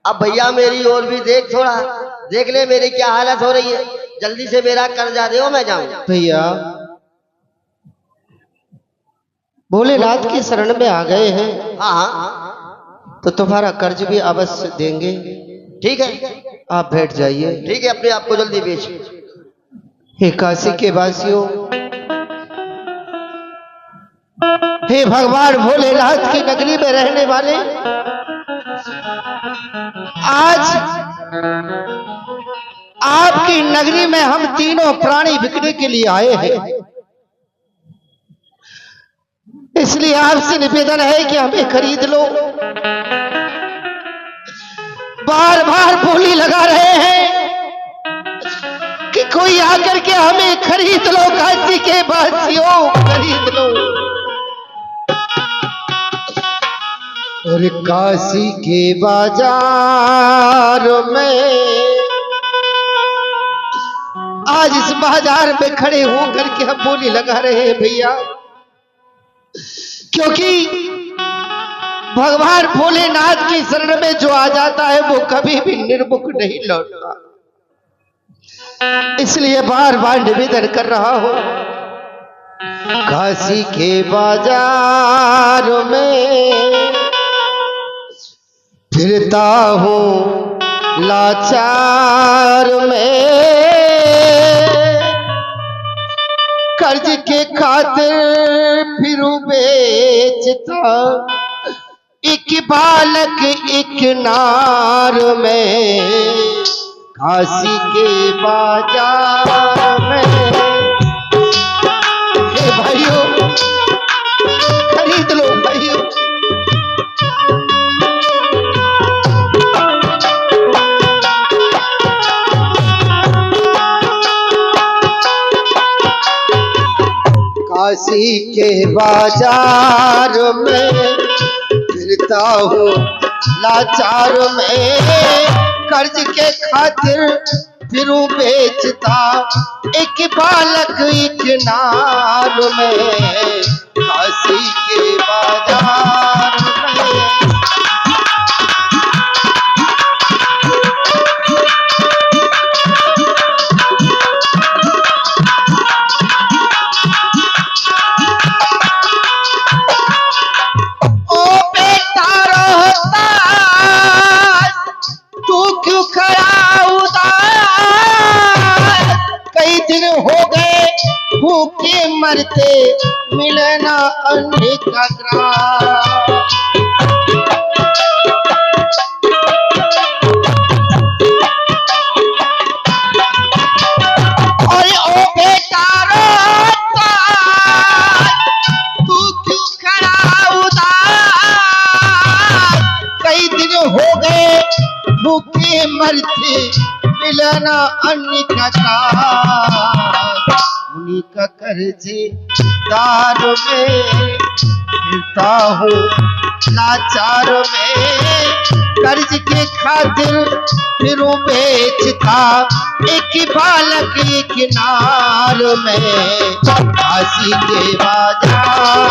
अब भैया मेरी ओर भी देख, थोड़ा देख ले मेरी क्या हालत हो रही है। जल्दी से मेरा कर्जा दो, मैं जाऊं। भैया भोलेनाथ की शरण में आ गए हैं। हाँ, तो तुम्हारा कर्ज भी अवश्य देंगे। ठीक है, आप बैठ जाइए। ठीक है, अपने आप को जल्दी बेच। हे काशी के वासियों, हे भगवान भोलेनाथ की नगरी में रहने वाले, आज आपकी नगरी में हम तीनों प्राणी बिकने के लिए आए हैं। इसलिए आपसे निवेदन है कि हमें खरीद लो। बार बार बोली लगा रहे हैं कि कोई आकर के हमें खरीद लो, काशी के वासियों खरीद लो। और काशी के बाजार में, आज इस बाजार में खड़े होकर के हम बोली लगा रहे हैं भैया, क्योंकि भगवान भोलेनाथ की शरण में जो आ जाता है वो कभी भी निर्मुख नहीं लौटता। इसलिए बार बार निवेदन कर रहा हूं, काशी के बाजार में फिरता हूं लाचार में, कर्ज के खातिर फिर बेचता एक बालक एक नार में, काशी के बाजार में। हे भाइयों खरीद लो भाइयों। काशी के बाजार में फिरता हूँ लाचार में, कर्ज के खातिर फिर बेचता एक बालक एक नार में, काशी के बाजार में। भूखे मरते मिलना अन्न का ग्रास। और ओ बेटा रोता तू क्यों खड़ा उदास, कई दिन हो गए भूखे मरते मिलना अन्न का ग्रास। उन्हीं का कर्जे दार में फिरता हूँ लाचार में, कर्ज के खातिर फिर बेचता एक बालक एक नार में, काशी के बाजार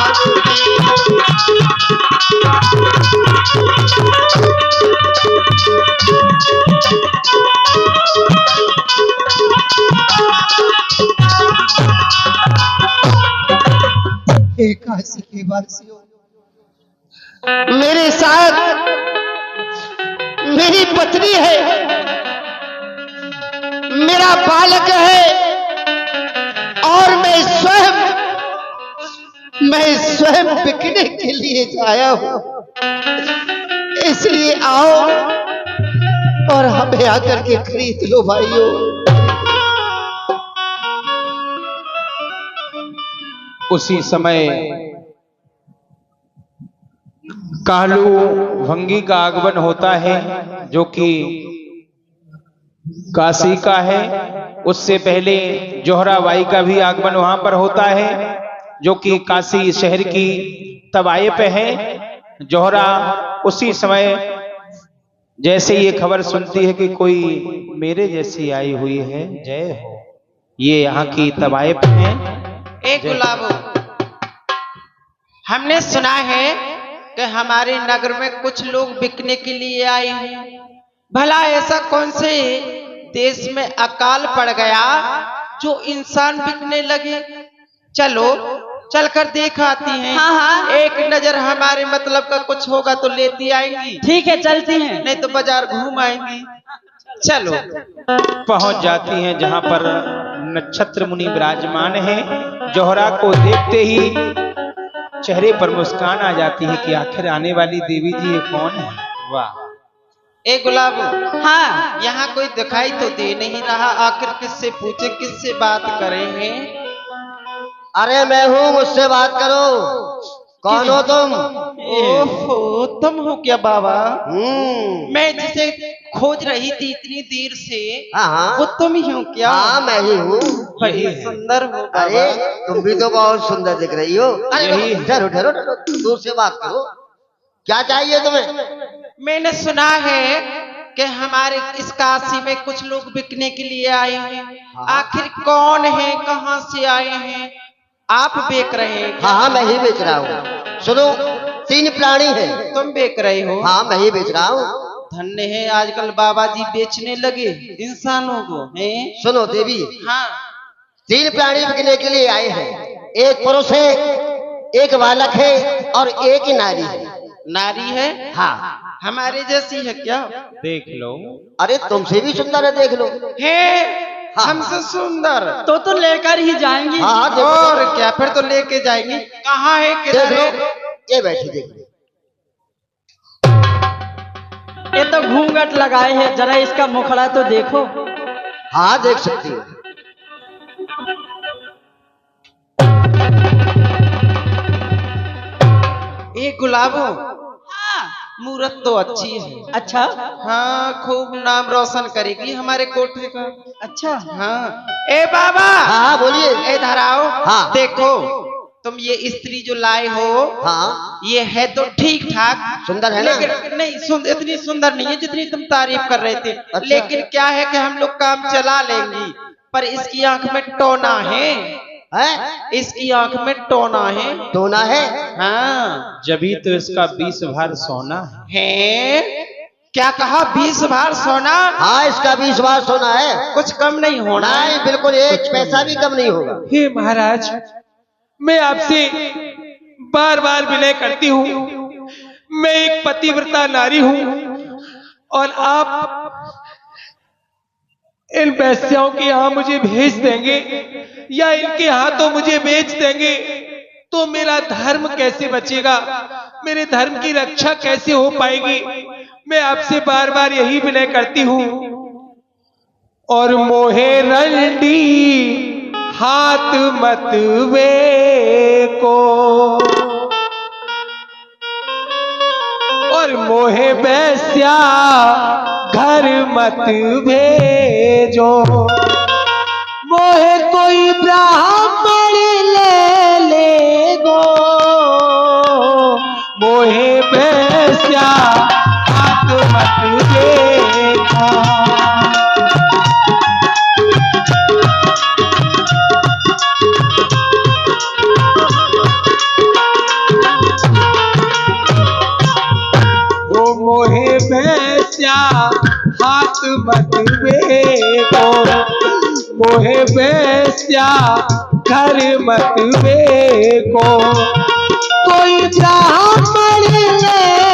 काशी के वासियों, मेरे साथ मेरी पत्नी है, मेरा बालक है, और मैं स्वयं बिकने के लिए आया हूं। इसलिए आओ और हमें आकर के खरीद लो भाइयों। उसी समय कालू भंगी का आगमन होता है, जो कि काशी का है। उससे पहले जोहराबाई का भी आगमन वहां पर होता है, जो कि काशी शहर की तवाये पे है। जोहरा उसी समय जैसे ये खबर सुनती है कि कोई मेरे जैसी आई हुई है, जय हो, ये यहाँ की तवाये पे है। एक गुलाबो, हमने सुना है कि हमारे नगर में कुछ लोग बिकने के लिए आए हैं, भला ऐसा कौन से देश में अकाल पड़ गया जो इंसान बिकने लगे? चलो चलकर देख आती हैं। हाँ हाँ एक नजर हमारे मतलब का कुछ होगा तो लेती आएंगी, ठीक है, चलती हैं। नहीं तो बाजार घूम आएंगी। चलो। पहुंच जाती हैं जहां पर नक्षत्र मुनि विराजमान है। जोहरा को देखते ही चेहरे पर मुस्कान आ जाती है कि आखिर आने वाली देवी जी ये कौन है। वाह। ए गुलाब, हाँ यहाँ कोई दिखाई तो दे नहीं रहा, आखिर किससे पूछे, किससे बात करें हैं? अरे मैं हूँ, मुझसे बात करो। कौन हो तुम? ओहो, तुम हो क्या बाबा? हम्म। मैं जिसे खोज रही थी इतनी देर से, हाँ वो तुम ही हो क्या? हाँ मैं ही हूँ। बड़ी सुंदर हो अरे बाबा। तुम भी तो बहुत सुंदर दिख रही हो। अरे यही। ठहरो ठहरो ठहरो, दूर से बात करो। क्या चाहिए तुम्हें? मैंने सुना है कि हमारे इस काशी में कुछ लोग बिकने के लिए आए हैं। आखिर कौन है, कहाँ से आए हैं? आप बेच रहे हैं क्या? हाँ हाँ मैं ही बेच रहा हूँ। सुनो, 3 प्राणी हैं। तुम बेच रहे हो? हाँ मैं ही बेच रहा हूँ। धन्य है, आजकल बाबा जी बेचने लगे इंसानों को हैं। सुनो देवी, हाँ 3 प्राणी बिकने के लिए आए हैं। एक पुरुष है, एक बालक है और एक नारी है। नारी है? हाँ। हमारे जैसी है क्या? देख लो। अरे तुमसे भी सुंदर है, देख लो। है हाँ। हमसे सुंदर? तो लेकर ही जाएंगी। हाँ हाँ देखो, और क्या, फिर तो लेके जाएंगे। कहाँ है, देख किधर लो, है? ये बैठी देख लो। ये तो घूंघट लगाए है, जरा इसका मुखड़ा तो देखो। हाँ देख सकती हो। एक गुलाबो, मूरत तो अच्छी है। अच्छा हाँ, खूब नाम रोशन करेगी हमारे कोठे का। अच्छा। हाँ। ए बाबा, हाँ हाँ बोलिए। इधर आओ। हाँ। देखो, तुम ये स्त्री जो लाए हो, हाँ ये है तो ठीक ठाक, सुंदर है ना? लेकिन नहीं इतनी सुंदर नहीं है जितनी तुम तारीफ कर रहे थे। अच्छा। लेकिन क्या है कि हम लोग काम चला लेंगी, पर इसकी आंख में टोना है। इसकी आंख में टोना है। टोना है? हाँ। जभी तो इसका 20 भार सोना है। है? क्या कहा? 20 भार सोना? हाँ इसका 20 बार सोना है। कुछ कम नहीं होना? नहीं, बिल्कुल 1 पैसा भी कम नहीं होगा। हे महाराज, मैं आपसे बार बार विनय करती हूँ। मैं एक पतिव्रता नारी हूँ और आप इन वैश्याओं के यहाँ मुझे भेज देंगे या इनके हाथों मुझे बेच देंगे तो मेरा धर्म कैसे बचेगा, मेरे धर्म की रक्षा कैसे हो पाएगी। मैं आपसे बार बार यही विनय करती हूँ। और मोहे रंडी हाथ मत वे को, और मोहे वैश्या घर मत भेजो। मोहे कोई ब्राह्मण ले ले गो, मोहे वैश्या हाथ मत देखो। ओ मोहे वैश्या हाथ मत बेको, मोहे वैश्या घर मत बेको। कोई ब्राह्मण ले